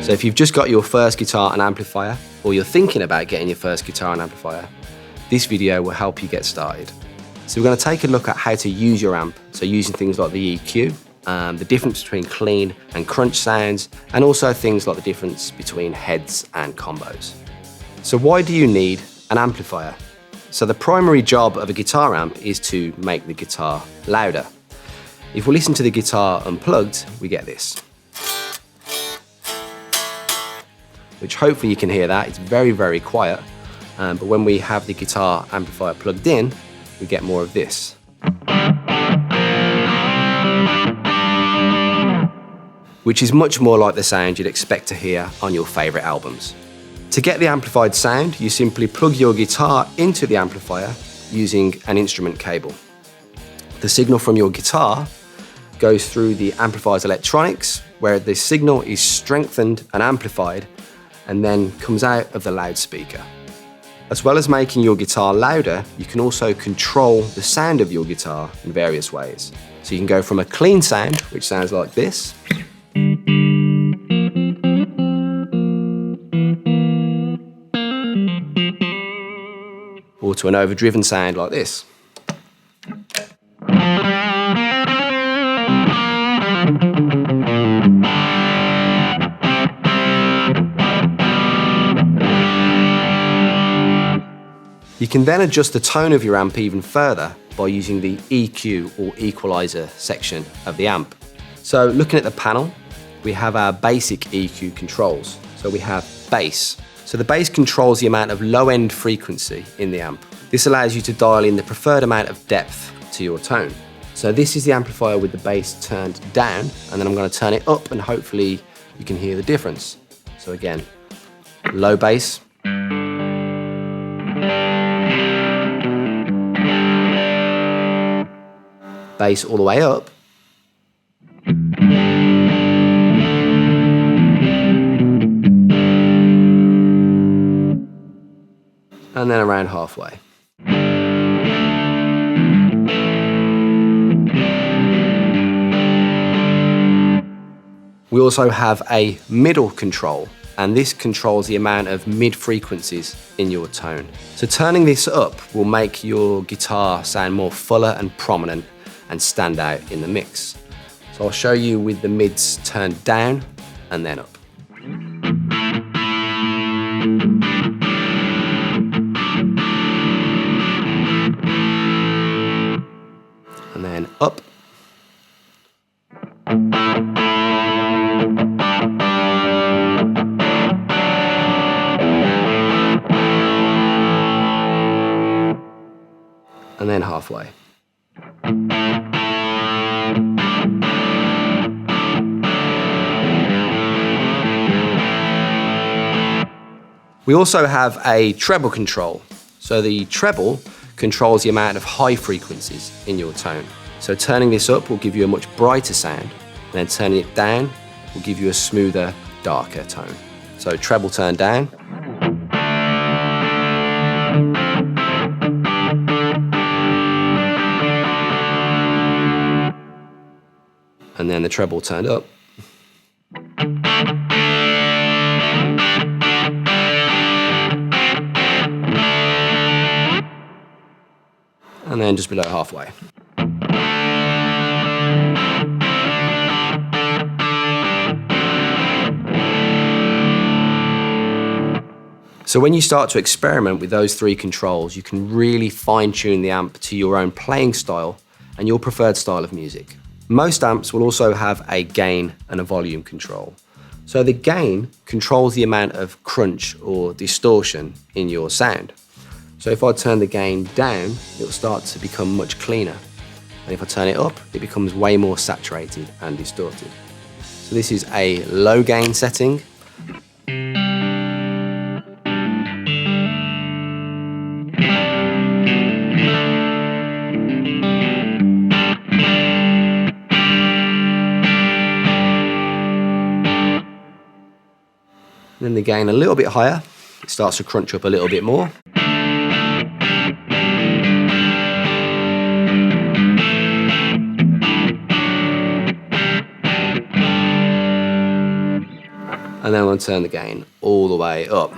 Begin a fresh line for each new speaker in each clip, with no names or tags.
So if you've just got your first guitar and amplifier, or you're thinking about getting your first guitar and amplifier, this video will help you get started. So we're going to take a look at how to use your amp, so using things like the EQ, the difference between clean and crunch sounds, and also things like the difference between heads and combos. So why do you need an amplifier? So the primary job of a guitar amp is to make the guitar louder. If we listen to the guitar unplugged, we get this, which hopefully you can hear that. It's very, very quiet. But when we have the guitar amplifier plugged in, we get more of this. Which is much more like the sound you'd expect to hear on your favorite albums. To get the amplified sound, you simply plug your guitar into the amplifier using an instrument cable. The signal from your guitar goes through the amplifier's electronics, where the signal is strengthened and amplified, and then comes out of the loudspeaker. As well as making your guitar louder, you can also control the sound of your guitar in various ways. So you can go from a clean sound, which sounds like this, or to an overdriven sound like this. You can then adjust the tone of your amp even further by using the EQ or Equaliser section of the amp. So looking at the panel, we have our basic EQ controls. So we have bass. So the bass controls the amount of low-end frequency in the amp. This allows you to dial in the preferred amount of depth to your tone. So this is the amplifier with the bass turned down, and then I'm going to turn it up and hopefully you can hear the difference. So again, low bass. Bass all the way up. And then around halfway. We also have a middle control, and this controls the amount of mid frequencies in your tone. So turning this up will make your guitar sound more fuller and prominent and stand out in the mix. So I'll show you with the mids turned down and then up. And then up. And then halfway. We also have a treble control. So the treble controls the amount of high frequencies in your tone. So turning this up will give you a much brighter sound, and then turning it down will give you a smoother, darker tone. So treble turned down. And then the treble turned up. And then just below halfway. So when you start to experiment with those three controls, you can really fine-tune the amp to your own playing style and your preferred style of music. Most amps will also have a gain and a volume control. So the gain controls the amount of crunch or distortion in your sound. So if I turn the gain down, it will start to become much cleaner. And if I turn it up, it becomes way more saturated and distorted. So this is a low gain setting. Then the gain a little bit higher, it starts to crunch up a little bit more. and then I'm going to turn the gain all the way up.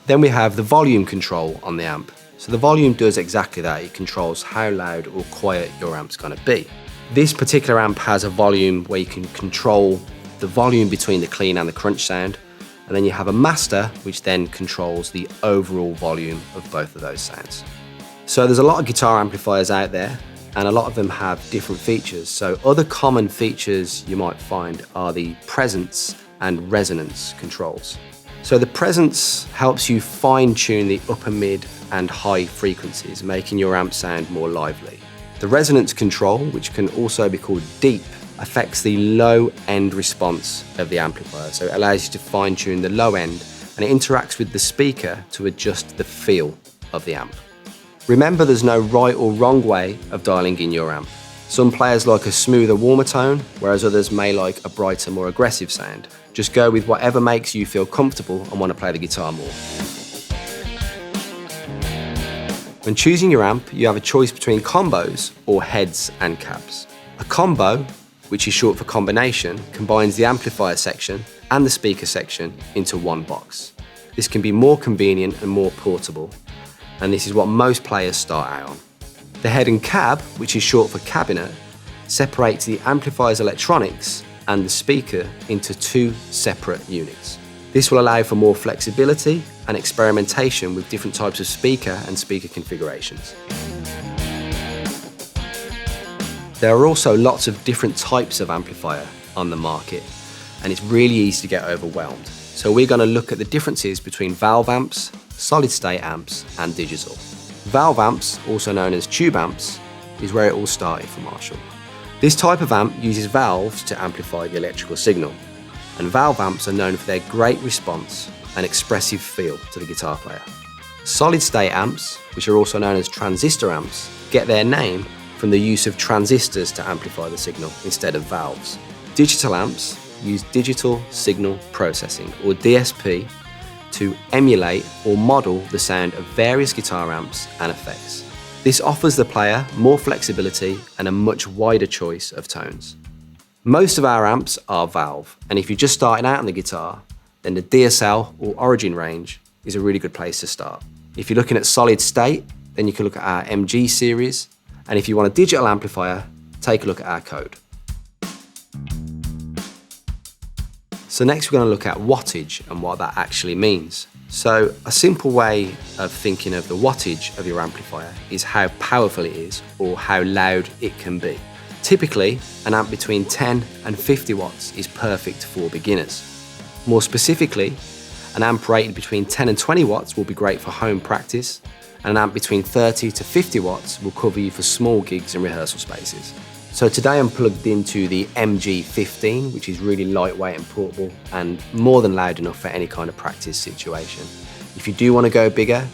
Then we have the volume control on the amp. So the volume does exactly that. It controls how loud or quiet your amp's going to be. This particular amp has a volume where you can control the volume between the clean and the crunch sound. And then you have a master, which then controls the overall volume of both of those sounds. So there's a lot of guitar amplifiers out there, and a lot of them have different features. So other common features you might find are the presence and resonance controls. So the presence helps you fine-tune the upper, mid, and high frequencies, making your amp sound more lively. The resonance control, which can also be called deep, affects the low end response of the amplifier. So it allows you to fine-tune the low end, and it interacts with the speaker to adjust the feel of the amp. Remember, there's no right or wrong way of dialing in your amp. Some players like a smoother, warmer tone, whereas others may like a brighter, more aggressive sound. Just go with whatever makes you feel comfortable and want to play the guitar more. When choosing your amp, you have a choice between combos or heads and cabs. A combo, which is short for combination, combines the amplifier section and the speaker section into one box. This can be more convenient and more portable, and this is what most players start out on. The head and cab, which is short for cabinet, separates the amplifier's electronics and the speaker into two separate units. This will allow for more flexibility and experimentation with different types of speaker and speaker configurations. There are also lots of different types of amplifier on the market, and it's really easy to get overwhelmed. So we're going to look at the differences between valve amps, solid state amps, and digital. Valve amps, also known as tube amps, is where it all started for Marshall. This type of amp uses valves to amplify the electrical signal, and valve amps are known for their great response and expressive feel to the guitar player. Solid state amps, which are also known as transistor amps, get their name from the use of transistors to amplify the signal instead of valves. Digital amps use digital signal processing, or DSP, to emulate or model the sound of various guitar amps and effects. This offers the player more flexibility and a much wider choice of tones. Most of our amps are valve, and if you're just starting out on the guitar, then the DSL or Origin range is a really good place to start. If you're looking at solid state, then you can look at our MG series, and if you want a digital amplifier, take a look at our code. So next we're going to look at wattage and what that actually means. So a simple way of thinking of the wattage of your amplifier is how powerful it is or how loud it can be. Typically, an amp between 10 and 50 watts is perfect for beginners. More specifically, an amp rated between 10 and 20 watts will be great for home practice, and an amp between 30 to 50 watts will cover you for small gigs and rehearsal spaces. So today I'm plugged into the MG15, which is really lightweight and portable and more than loud enough for any kind of practice situation. If you do want to go bigger,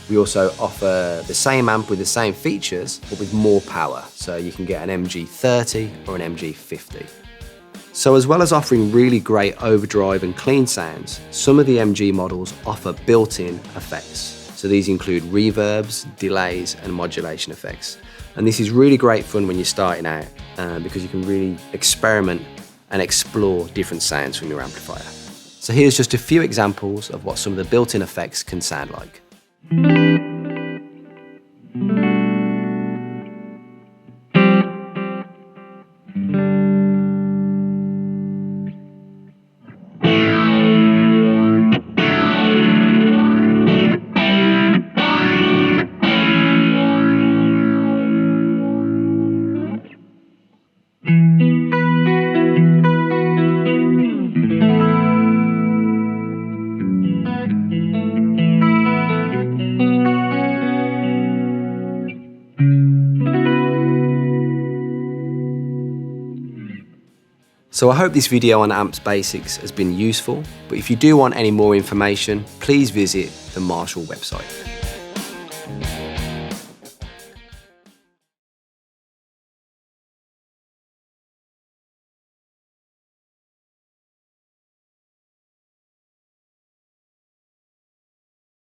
we also offer the same amp with the same features, but with more power. So you can get an MG30 or an MG50. So as well as offering really great overdrive and clean sounds, some of the MG models offer built-in effects. So these include reverbs, delays, and modulation effects. And this is really great fun when you're starting out because you can really experiment and explore different sounds from your amplifier. So here's just a few examples of what some of the built-in effects can sound like. So I hope this video on amps basics has been useful, but if you do want any more information, please visit the Marshall website.